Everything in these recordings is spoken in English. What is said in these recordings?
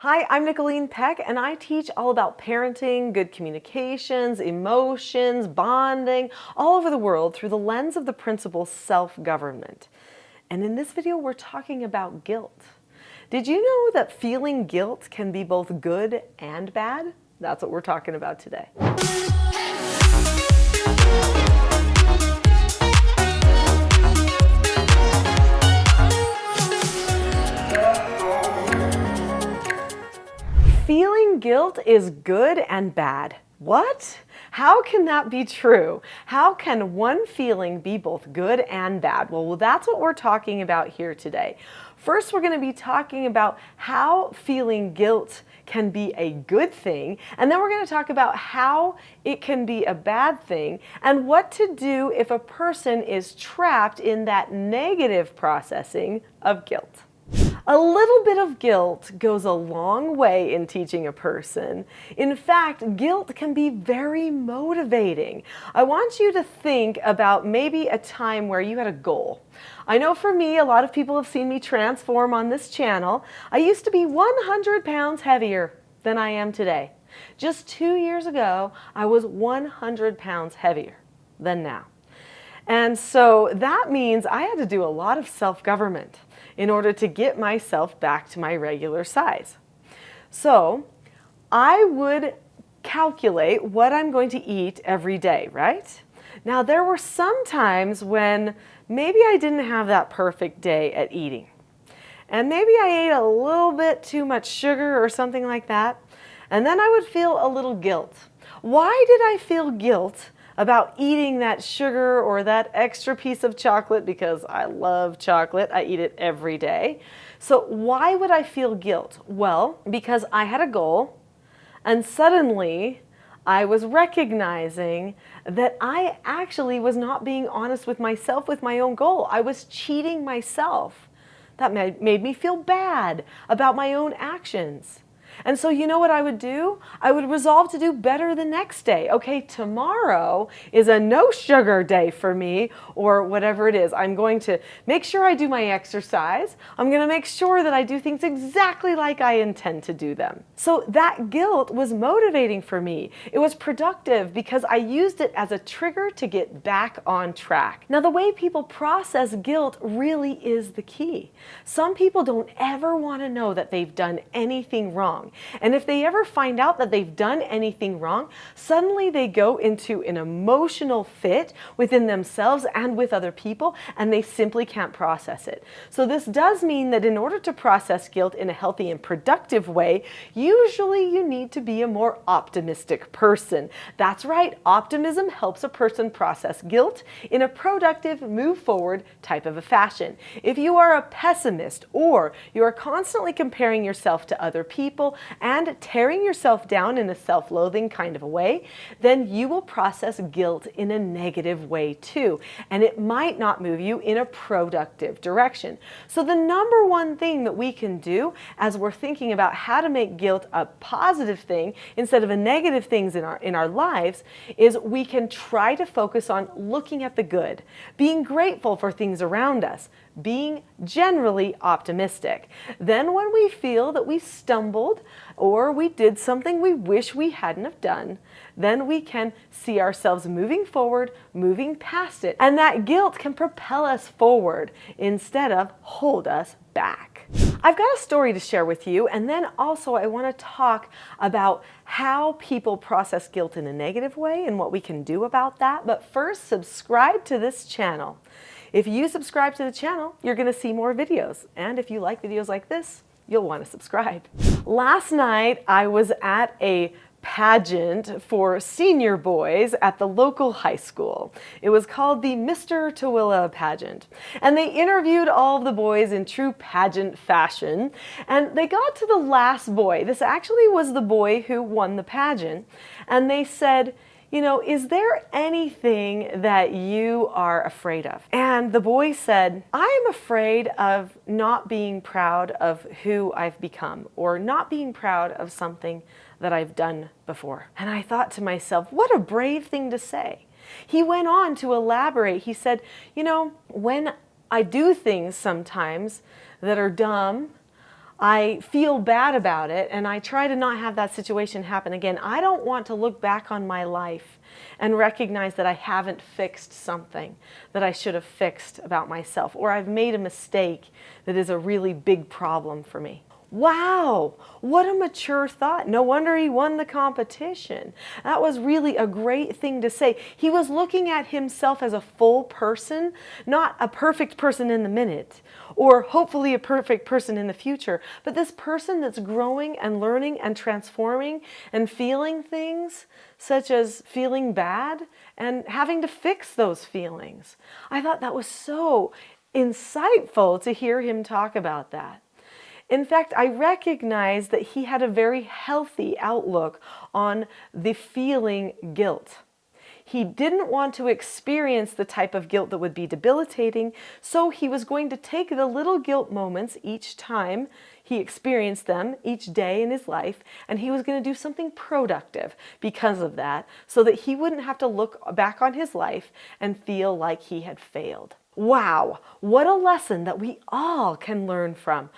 Hi, I'm Nicholeen Peck, and I teach all about parenting, good communications, emotions, bonding, all over the world through the lens of the principle self-government. And in this video, we're talking about guilt. Did you know that feeling guilt can be both good and bad? That's what we're talking about today. Feeling guilt is good and bad. What? How can that be true? How can one feeling be both good and bad? Well, that's what we're talking about here today. First, we're going to be talking about how feeling guilt can be a good thing, and then we're going to talk about how it can be a bad thing and what to do if a person is trapped in that negative processing of guilt. A little bit of guilt goes a long way in teaching a person. In fact, guilt can be very motivating. I want you to think about maybe a time where you had a goal. I know for me, a lot of people have seen me transform on this channel. I used to be 100 pounds heavier than I am today. Just 2 years ago, I was 100 pounds heavier than now. And so that means I had to do a lot of self-government in order to get myself back to my regular size. So I would calculate what I'm going to eat every day, right? Now there were some times when maybe I didn't have that perfect day at eating. And maybe I ate a little bit too much sugar or something like that. And then I would feel a little guilt. Why did I feel guilt about eating that sugar or that extra piece of chocolate? Because I love chocolate. I eat it every day. So why would I feel guilt? Well, because I had a goal and suddenly I was recognizing that I actually was not being honest with myself with my own goal. I was cheating myself. That made me feel bad about my own actions. And so you know what I would do? I would resolve to do better the next day. Okay, tomorrow is a no sugar day for me, or whatever it is. I'm going to make sure I do my exercise. I'm going to make sure that I do things exactly like I intend to do them. So that guilt was motivating for me. It was productive because I used it as a trigger to get back on track. Now, the way people process guilt really is the key. Some people don't ever want to know that they've done anything wrong. And if they ever find out that they've done anything wrong, suddenly they go into an emotional fit within themselves and with other people, and they simply can't process it. So this does mean that in order to process guilt in a healthy and productive way, usually you need to be a more optimistic person. That's right, optimism helps a person process guilt in a productive, move forward type of a fashion. If you are a pessimist or you are constantly comparing yourself to other people and tearing yourself down in a self-loathing kind of a way, then you will process guilt in a negative way too. And it might not move you in a productive direction. So the number one thing that we can do as we're thinking about how to make guilt a positive thing instead of a negative thing in our lives is we can try to focus on looking at the good, being grateful for things around us, being generally optimistic. Then when we feel that we stumbled or we did something we wish we hadn't have done, then we can see ourselves moving forward, moving past it, and that guilt can propel us forward instead of hold us back. I've got a story to share with you, and then also I want to talk about how people process guilt in a negative way and what we can do about that. But first, subscribe to this channel. If you subscribe to the channel, you're going to see more videos. And if you like videos like this, you'll want to subscribe. Last night, I was at a pageant for senior boys at the local high school. It was called the Mr. Tooele pageant. And they interviewed all of the boys in true pageant fashion. And they got to the last boy. This actually was the boy who won the pageant. And they said, you know, is there anything that you are afraid of? And the boy said, I am afraid of not being proud of who I've become or not being proud of something that I've done before. And I thought to myself, what a brave thing to say. He went on to elaborate. He said, you know, when I do things sometimes that are dumb, I feel bad about it and I try to not have that situation happen again. I don't want to look back on my life and recognize that I haven't fixed something that I should have fixed about myself, or I've made a mistake that is a really big problem for me. Wow, what a mature thought. No wonder he won the competition. That was really a great thing to say. He was looking at himself as a full person, not a perfect person in the minute, or hopefully a perfect person in the future, but this person that's growing and learning and transforming and feeling things such as feeling bad and having to fix those feelings. I thought that was so insightful to hear him talk about that. In fact, I recognize that he had a very healthy outlook on the feeling guilt. He didn't want to experience the type of guilt that would be debilitating, so he was going to take the little guilt moments each time he experienced them, each day in his life, and he was going to do something productive because of that, so that he wouldn't have to look back on his life and feel like he had failed. Wow, what a lesson that we all can learn from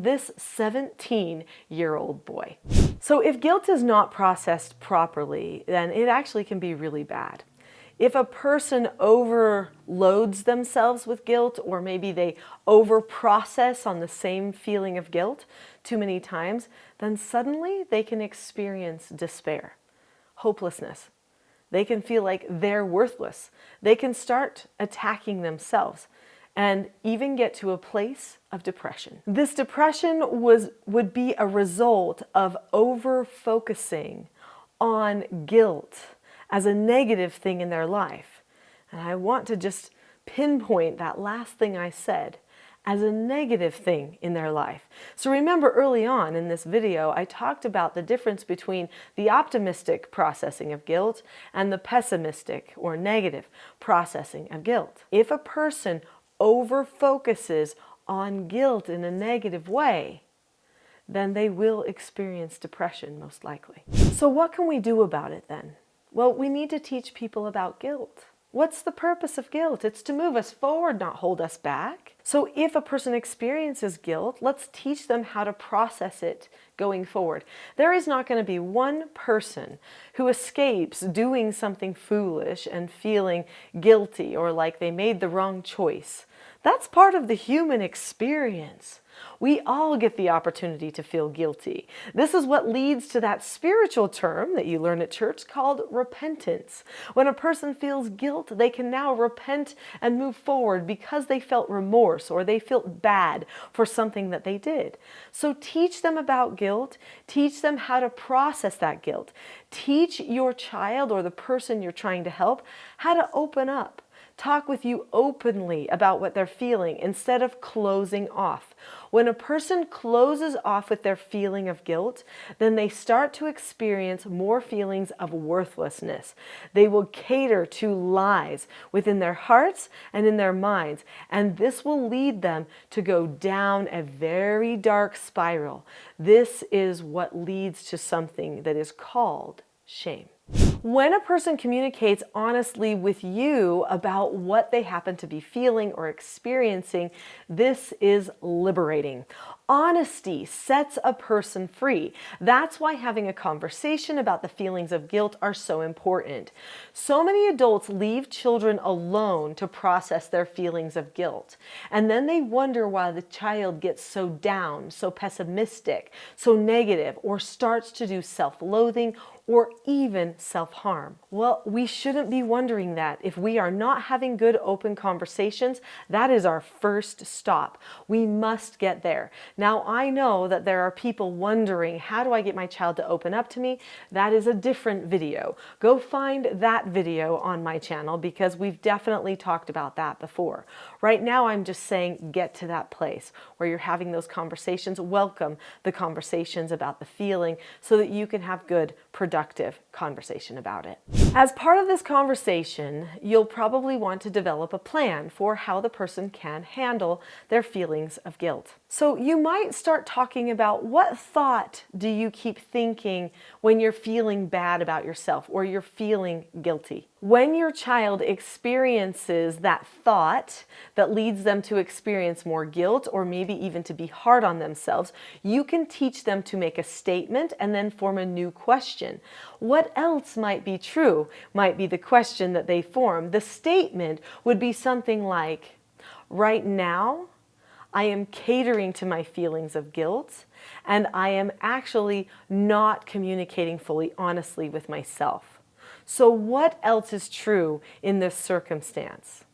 this 17-year-old boy. So if guilt is not processed properly, then it actually can be really bad. If a person overloads themselves with guilt, or maybe they overprocess on the same feeling of guilt too many times, then suddenly they can experience despair, hopelessness. They can feel like they're worthless. They can start attacking themselves and even get to a place of depression. This depression would be a result of over-focusing on guilt as a negative thing in their life. And I want to just pinpoint that last thing I said, as a negative thing in their life. So remember, early on in this video, I talked about the difference between the optimistic processing of guilt and the pessimistic or negative processing of guilt. If a person over-focuses on guilt in a negative way, then they will experience depression, most likely. So what can we do about it then? Well, we need to teach people about guilt. What's the purpose of guilt? It's to move us forward, not hold us back. So if a person experiences guilt, let's teach them how to process it going forward. There is not going to be one person who escapes doing something foolish and feeling guilty or like they made the wrong choice. That's part of the human experience. We all get the opportunity to feel guilty. This is what leads to that spiritual term that you learn at church called repentance. When a person feels guilt, they can now repent and move forward because they felt remorse or they felt bad for something that they did. So teach them about guilt. Teach them how to process that guilt. Teach your child or the person you're trying to help how to open up. Talk with you openly about what they're feeling instead of closing off. When a person closes off with their feeling of guilt, then they start to experience more feelings of worthlessness. They will cater to lies within their hearts and in their minds, and this will lead them to go down a very dark spiral. This is what leads to something that is called shame. When a person communicates honestly with you about what they happen to be feeling or experiencing, this is liberating. Honesty sets a person free. That's why having a conversation about the feelings of guilt are so important. So many adults leave children alone to process their feelings of guilt. And then they wonder why the child gets so down, so pessimistic, so negative, or starts to do self-loathing or even self-harm. Well, we shouldn't be wondering that. If we are not having good open conversations, that is our first stop. We must get there. Now, I know that there are people wondering, how do I get my child to open up to me? That is a different video. Go find that video on my channel because we've definitely talked about that before. Right now, I'm just saying get to that place where you're having those conversations. Welcome the conversations about the feeling so that you can have good, productive conversation about it. As part of this conversation, you'll probably want to develop a plan for how the person can handle their feelings of guilt. So you might start talking about, what thought do you keep thinking when you're feeling bad about yourself or you're feeling guilty? When your child experiences that thought that leads them to experience more guilt or maybe even to be hard on themselves, you can teach them to make a statement and then form a new question. What else might be true? Might be the question that they form. The statement would be something like, right now, I am catering to my feelings of guilt, and I am actually not communicating fully honestly with myself. So what else is true in this circumstance?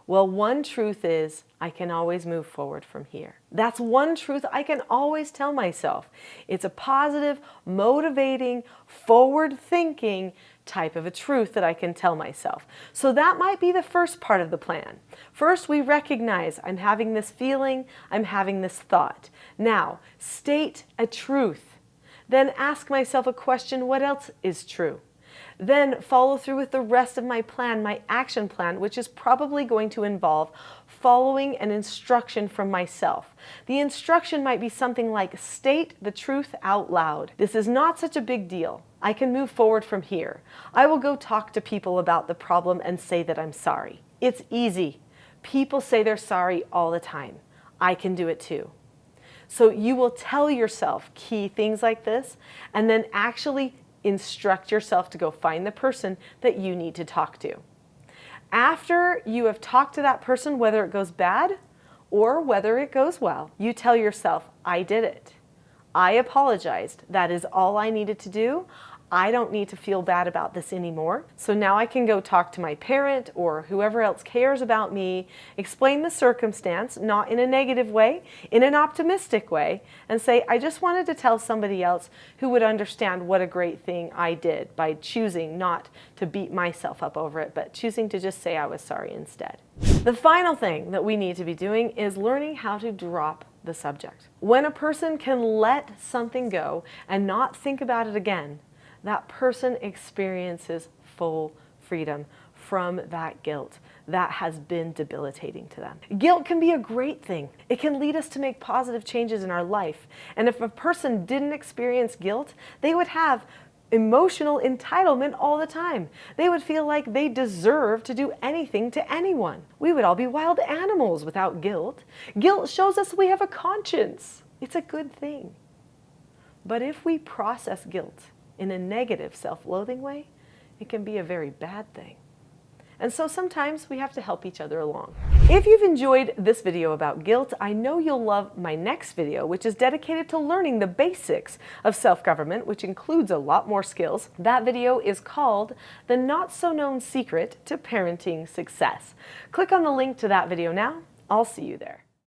Well, one truth is I can always move forward from here. That's one truth I can always tell myself. It's a positive, motivating, forward-thinking type of a truth that I can tell myself. So that might be the first part of the plan. First, we recognize I'm having this feeling, I'm having this thought. Now, state a truth. Then ask myself a question, what else is true? Then follow through with the rest of my plan, my action plan, which is probably going to involve following an instruction from myself. The instruction might be something like, state the truth out loud. This is not such a big deal. I can move forward from here. I will go talk to people about the problem and say that I'm sorry. It's easy. People say they're sorry all the time. I can do it too. So you will tell yourself key things like this and then actually instruct yourself to go find the person that you need to talk to. After you have talked to that person, whether it goes bad or whether it goes well, you tell yourself, I did it. I apologized. That is all I needed to do. I don't need to feel bad about this anymore. So now I can go talk to my parent or whoever else cares about me, explain the circumstance, not in a negative way, in an optimistic way, and say, I just wanted to tell somebody else who would understand what a great thing I did by choosing not to beat myself up over it, but choosing to just say I was sorry instead. The final thing that we need to be doing is learning how to drop the subject. When a person can let something go and not think about it again, that person experiences full freedom from that guilt that has been debilitating to them. Guilt can be a great thing. It can lead us to make positive changes in our life. And if a person didn't experience guilt, they would have emotional entitlement all the time. They would feel like they deserve to do anything to anyone. We would all be wild animals without guilt. Guilt shows us we have a conscience. It's a good thing. But if we process guilt in a negative self-loathing way, it can be a very bad thing. And so sometimes we have to help each other along. If you've enjoyed this video about guilt, I know you'll love my next video, which is dedicated to learning the basics of self-government, which includes a lot more skills. That video is called The Not-So-Known Secret to Parenting Success. Click on the link to that video now. I'll see you there.